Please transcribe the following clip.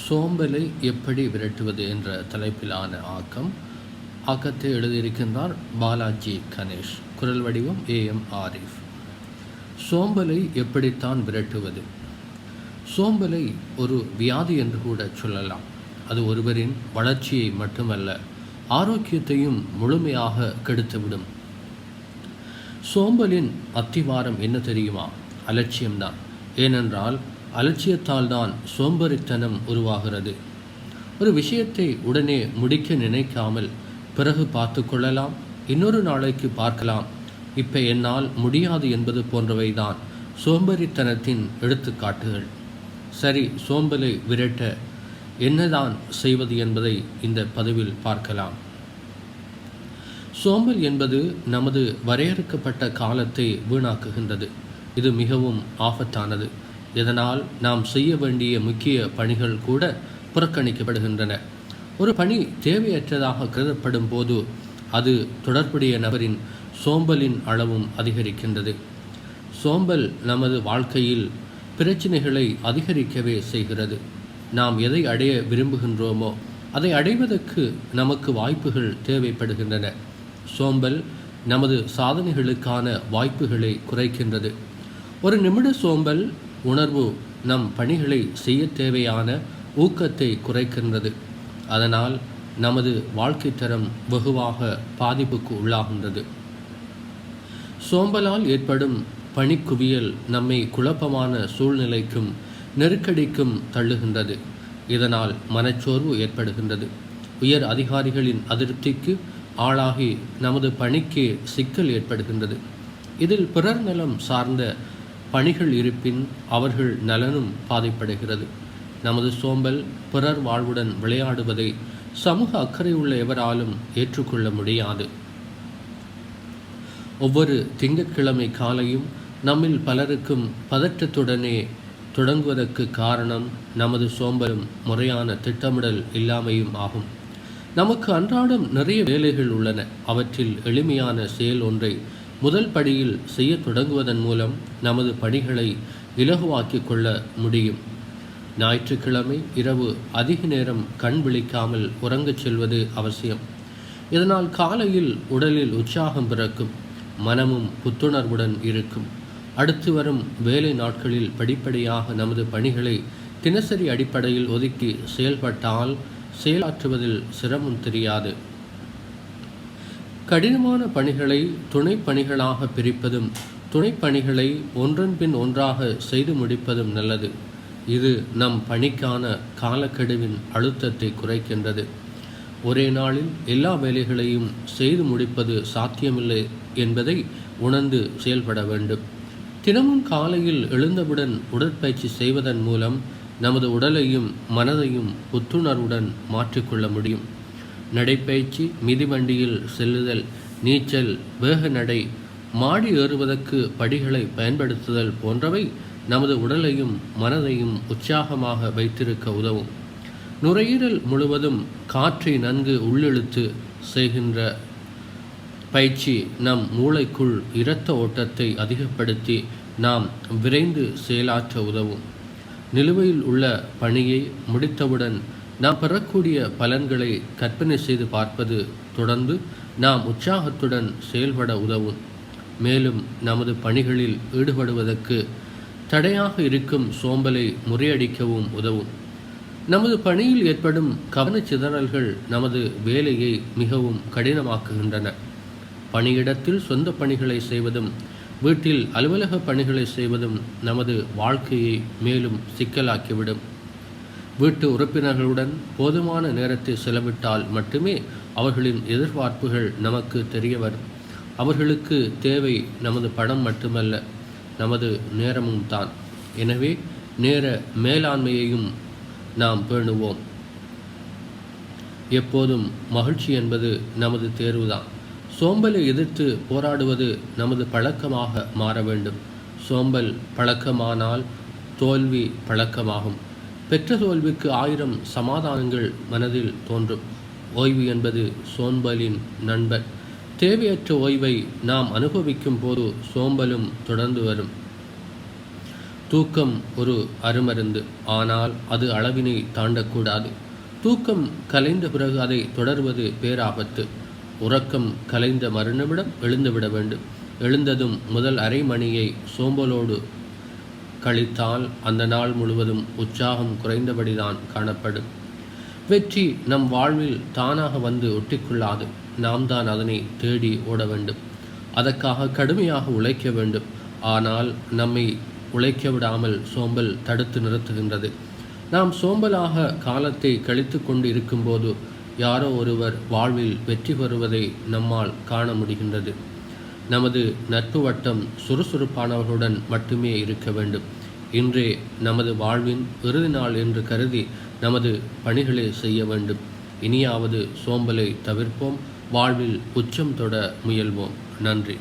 சோம்பலை எப்படி விரட்டுவது என்ற தலைப்பிலான ஆக்கத்தை எழுதியிருக்கின்றார் பாலாஜி கணேஷ். குரல் வடிவம் AM ஆரிஃப். சோம்பலை எப்படித்தான் விரட்டுவது? சோம்பலை ஒரு வியாதி என்று கூட சொல்லலாம். அது ஒருவரின் வளர்ச்சியை மட்டுமல்ல, ஆரோக்கியத்தையும் முழுமையாக கெடுத்துவிடும். சோம்பலின் அத்திவாரம் என்ன தெரியுமா? அலட்சியம்தான். ஏனென்றால் அலட்சியத்தால் தான் சோம்பேறித்தனம் உருவாகிறது. ஒரு விஷயத்தை உடனே முடிக்க நினைக்காமல் பிறகு பார்த்து கொள்ளலாம், இன்னொரு நாளைக்கு பார்க்கலாம், இப்போ என்னால் முடியாது என்பது போன்றவைதான் சோம்பேறித்தனத்தின் எடுத்துக்காட்டுகள். சரி, சோம்பலை விரட்ட என்னதான் செய்வது என்பதை இந்த பதிவில் பார்க்கலாம். சோம்பல் என்பது நமது வரையறுக்கப்பட்ட காலத்தை வீணாக்குகின்றது. இது மிகவும் ஆபத்தானது. இதனால் நாம் செய்ய வேண்டிய முக்கிய பணிகள் கூட புறக்கணிக்கப்படுகின்றன. ஒரு பணி தேவையற்றதாக கருதப்படும் போது அது தொடர்புடைய நபரின் சோம்பலின் அளவும் அதிகரிக்கின்றது. சோம்பல் நமது வாழ்க்கையில் பிரச்சனைகளை அதிகரிக்கவே செய்கிறது. நாம் எதை அடைய விரும்புகின்றோமோ அதை அடைவதற்கு நமக்கு வாய்ப்புகள் தேவைப்படுகின்றன. சோம்பல் நமது சாதனைகளுக்கான வாய்ப்புகளை குறைக்கின்றது. ஒரு நிமிட சோம்பல் உணர்வு நம் பணிகளை செய்ய தேவையான ஊக்கத்தை குறைக்கின்றது. அதனால் நமது வாழ்க்கை தரம் வெகுவாக பாதிப்புக்கு உள்ளாகின்றது. சோம்பலால் ஏற்படும் பணிக்குவியல் நம்மை குழப்பமான சூழ்நிலைக்கும் நெருக்கடிக்கும் தள்ளுகின்றது. இதனால் மனச்சோர்வு ஏற்படுகின்றது. உயர் அதிகாரிகளின் அதிருப்திக்கு ஆளாகி நமது பணிக்கு சிக்கல் ஏற்படுகின்றது. இதில் பிறர் நலம் சார்ந்த பணிகள் இருப்பின் அவர்கள் நலனும் பாதிப்படைகிறது. நமது சோம்பல் பிறர் வாழ்வுடன் விளையாடுவதை சமூக அக்கறை உள்ள எவராலும் ஏற்றுக்கொள்ள முடியாது. ஒவ்வொரு திங்கட்கிழமை காலையும் நம்மில் பலருக்கும் பதற்றத்துடனே தொடங்குவதற்கு காரணம் நமது சோம்பலும் முறையான திட்டமிடல் இல்லாமையும் ஆகும். நமக்கு அன்றாடம் நிறைய வேலைகள் உள்ளன. அவற்றில் எளிமையான செயல் ஒன்றை முதல் படியில் செய்ய தொடங்குவதன் மூலம் நமது பணிகளை இலகுவாக்கிக் கொள்ள முடியும். ஞாயிற்றுக்கிழமை இரவு அதிக நேரம் கண் விழிக்காமல் உறங்கச் செல்வது அவசியம். இதனால் காலையில் உடலில் உற்சாகம் பிறக்கும், மனமும் புத்துணர்வுடன் இருக்கும். அடுத்து வரும் வேலை நாட்களில் படிப்படியாக நமது பணிகளை தினசரி அடிப்படையில் ஒதுக்கி செயல்பட்டால் செயலாற்றுவதில் சிரமம் தெரியாது. கடினமான பணிகளை துணை பணிகளாக பிரிப்பதும் துணை பணிகளை ஒன்றன் பின் ஒன்றாக செய்து முடிப்பதும் நல்லது. இது நம் பணிக்கான காலக்கெடுவின் அழுத்தத்தை குறைக்கின்றது. ஒரே நாளில் எல்லா வேலைகளையும் செய்து முடிப்பது சாத்தியமில்லை என்பதை உணர்ந்து செயல்பட வேண்டும். தினமும் காலையில் எழுந்தவுடன் உடற்பயிற்சி செய்வதன் மூலம் நமது உடலையும் மனதையும் புத்துணர்வுடன் மாற்றிக்கொள்ள முடியும். நடைப்பயிற்சி, மிதிவண்டியில் செல்லுதல், நீச்சல், வேக நடை, மாடி ஏறுவதற்கு படிகளை பயன்படுத்துதல் போன்றவை நமது உடலையும் மனதையும் உற்சாகமாக வைத்திருக்க உதவும். நுரையீரல் முழுவதும் காற்றை நன்கு உள்ளிழுத்து செய்கின்ற பயிற்சி நம் மூளைக்குள் இரத்த ஓட்டத்தை அதிகப்படுத்தி நாம் விரைந்து செயலாற்ற உதவும். நிலுவையில் உள்ள பணியை முடித்தவுடன் நாம் பெறக்கூடிய பலன்களை கற்பனை செய்து பார்ப்பது தொடர்ந்து நாம் உற்சாகத்துடன் செயல்பட உதவும். மேலும் நமது பணிகளில் ஈடுபடுவதற்கு தடையாக இருக்கும் சோம்பலை முறியடிக்கவும் உதவும். நமது பணியில் ஏற்படும் கவனச்சிதறல்கள் நமது வேலையை மிகவும் கடினமாக்குகின்றன. பணியிடத்தில் சொந்த பணிகளை செய்வதும் வீட்டில் அலுவலக பணிகளை செய்வதும் நமது வாழ்க்கையை மேலும் சிக்கலாக்கிவிடும். வீட்டு உறுப்பினர்களுடன் போதுமான நேரத்தை செலவிட்டால் மட்டுமே அவர்களின் எதிர்பார்ப்புகள் நமக்கு தெரிய வரும். அவர்களுக்கு தேவை நமது பணம் மட்டுமல்ல, நமது நேரமும் தான். எனவே நேர மேலாண்மையையும் நாம் பேணுவோம். எப்போதும் மகிழ்ச்சி என்பது நமது தேர்வுதான். சோம்பலை எதிர்த்து போராடுவது நமது பழக்கமாக மாற வேண்டும். சோம்பல் பழக்கமானால் தோல்வி பழக்கமாகும். பெற்ற தோல்விக்கு 1000 சமாதானங்கள் மனதில் தோன்றும். ஓய்வு என்பது சோம்பலின் நண்பன். தேவையற்ற ஓய்வை நாம் அனுபவிக்கும் போது சோம்பலும் தொடர்ந்து வரும். தூக்கம் ஒரு அருமருந்து, ஆனால் அது அளவினை தாண்டக்கூடாது. தூக்கம் கலைந்த பிறகு அதை தொடர்வது பேராபத்து. உறக்கம் கலைந்த மறுநிமிடம் எழுந்துவிட வேண்டும். எழுந்ததும் முதல் அரை மணியை சோம்பலோடு கழித்தால் அந்த நாள் முழுவதும் உற்சாகம் குறைந்தபடிதான் காணப்படும். வெற்றி நம் வாழ்வில் தானாக வந்து ஒட்டிக்கொள்ளாது. நாம் தான் அதனை தேடி ஓட வேண்டும். அதற்காக கடுமையாக உழைக்க வேண்டும். ஆனால் நம்மை உழைக்க விடாமல் சோம்பல் தடுத்து நிறுத்துகின்றது. நாம் சோம்பலாக காலத்தை கழித்து கொண்டு இருக்கும்போது யாரோ ஒருவர் வாழ்வில் வெற்றி பெறுவதை நம்மால் காண முடிகின்றது. நமது நட்பு வட்டம் சுறுசுறுப்பானவர்களுடன் மட்டுமே இருக்க வேண்டும். இன்றே நமது வாழ்வின் இறுதி நாள் என்று கருதி நமது பணிகளை செய்ய வேண்டும். இனியாவது சோம்பலை தவிர்ப்போம். வாழ்வில் உச்சம் தொட முயல்வோம். நன்றி.